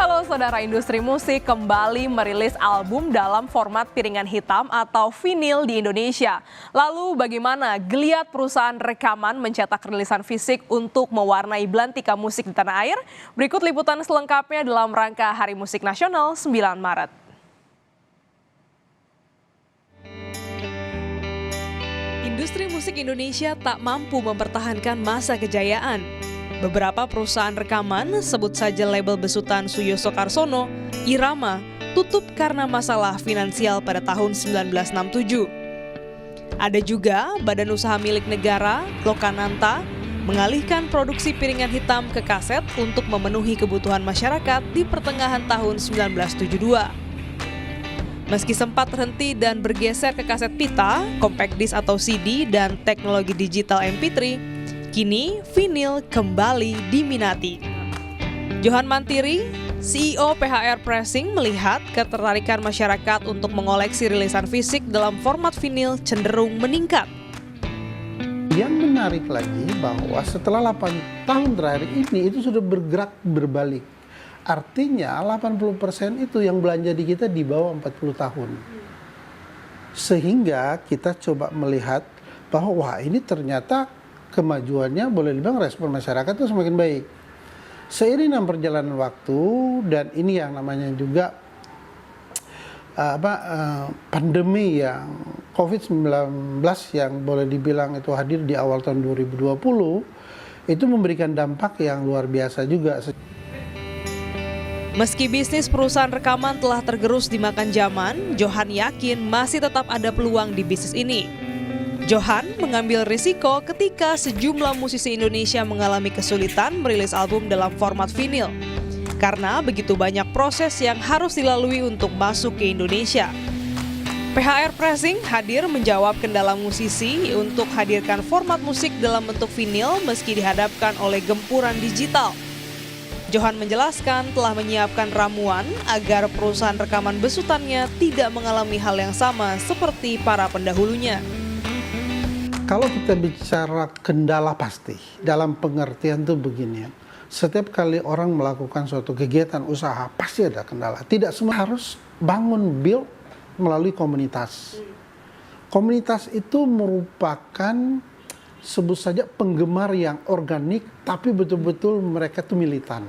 Halo saudara, industri musik kembali merilis album dalam format piringan hitam atau vinil di Indonesia. Lalu bagaimana geliat perusahaan rekaman mencetak rilisan fisik untuk mewarnai belantika musik di tanah air? Berikut liputan selengkapnya dalam rangka Hari Musik Nasional 9 Maret. Industri musik Indonesia tak mampu mempertahankan masa kejayaan. Beberapa perusahaan rekaman, sebut saja label besutan Suyoso Karsono, Irama, tutup karena masalah finansial pada tahun 1967. Ada juga badan usaha milik negara, Lokananta, mengalihkan produksi piringan hitam ke kaset untuk memenuhi kebutuhan masyarakat di pertengahan tahun 1972. Meski sempat terhenti dan bergeser ke kaset pita, compact disc atau CD, dan teknologi digital MP3, kini vinil kembali diminati. Johan Mantiri, CEO PHR Pressing, melihat ketertarikan masyarakat untuk mengoleksi rilisan fisik dalam format vinil cenderung meningkat. Yang menarik lagi bahwa setelah 8 tahun terakhir ini itu sudah bergerak berbalik. Artinya 80% itu yang belanja di kita di bawah 40 tahun. Sehingga kita coba melihat bahwa wah ini ternyata kemajuannya boleh dibilang respon masyarakat itu semakin baik. Seiring dengan perjalanan waktu dan ini yang namanya juga pandemi yang COVID-19 yang boleh dibilang itu hadir di awal tahun 2020 itu memberikan dampak yang luar biasa juga. Meski bisnis perusahaan rekaman telah tergerus dimakan zaman, Johan yakin masih tetap ada peluang di bisnis ini. Johan mengambil risiko ketika sejumlah musisi Indonesia mengalami kesulitan merilis album dalam format vinil. Karena begitu banyak proses yang harus dilalui untuk masuk ke Indonesia. PHR Pressing hadir menjawab kendala musisi untuk hadirkan format musik dalam bentuk vinil meski dihadapkan oleh gempuran digital. Johan menjelaskan telah menyiapkan ramuan agar perusahaan rekaman besutannya tidak mengalami hal yang sama seperti para pendahulunya. Kalau kita bicara kendala pasti, dalam pengertian tuh begini, setiap kali orang melakukan suatu kegiatan usaha pasti ada kendala. Tidak semua harus bangun build melalui komunitas. Komunitas itu merupakan sebut saja penggemar yang organik, tapi betul-betul mereka tuh militan.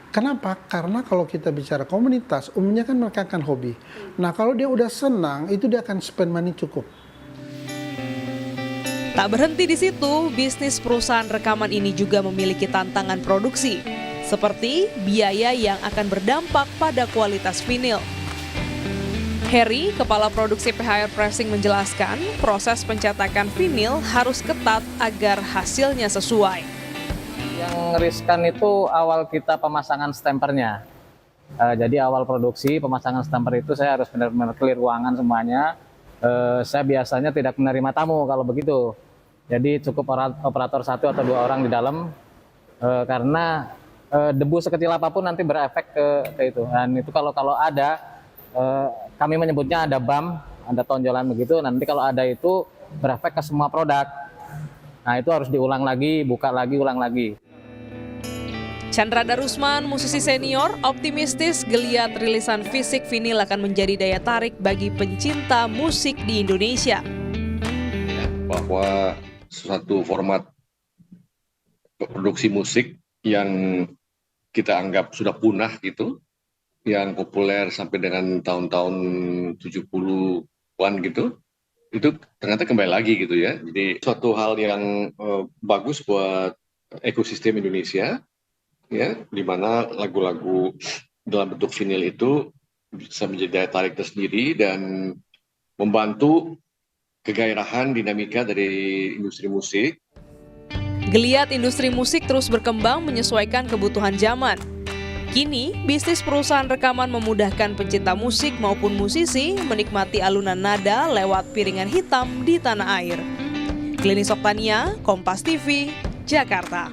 Kenapa? Karena kalau kita bicara komunitas, umumnya kan mereka akan hobi. Nah kalau dia udah senang, itu dia akan spend money cukup. Tak berhenti di situ, bisnis perusahaan rekaman ini juga memiliki tantangan produksi, seperti biaya yang akan berdampak pada kualitas vinil. Harry, kepala produksi PHR Pressing, menjelaskan proses pencetakan vinil harus ketat agar hasilnya sesuai. Yang riskan itu awal kita pemasangan stempernya. Jadi awal produksi pemasangan stemper itu saya harus benar-benar clear ruangan semuanya. Saya biasanya tidak menerima tamu kalau begitu. Jadi cukup operator 1 atau 2 orang di dalam karena debu sekecil apapun nanti berefek ke itu. Dan itu kalau ada kami menyebutnya ada bump, ada tonjolan begitu. Nanti kalau ada itu berefek ke semua produk. Nah itu harus diulang lagi, buka lagi, ulang lagi. Chandra Darusman, musisi senior, optimistis geliat rilisan fisik vinil akan menjadi daya tarik bagi pencinta musik di Indonesia. Bahwa suatu format produksi musik yang kita anggap sudah punah gitu, yang populer sampai dengan tahun-tahun 70-an gitu, itu ternyata kembali lagi gitu ya. Jadi suatu hal yang bagus buat ekosistem Indonesia, ya, di mana lagu-lagu dalam bentuk vinil itu bisa menjadi daya tarik tersendiri dan membantu kegairahan dinamika dari industri musik. Geliat industri musik terus berkembang menyesuaikan kebutuhan zaman. Kini, bisnis perusahaan rekaman memudahkan pencinta musik maupun musisi menikmati alunan nada lewat piringan hitam di tanah air. Klinis Oktania, Kompas TV, Jakarta.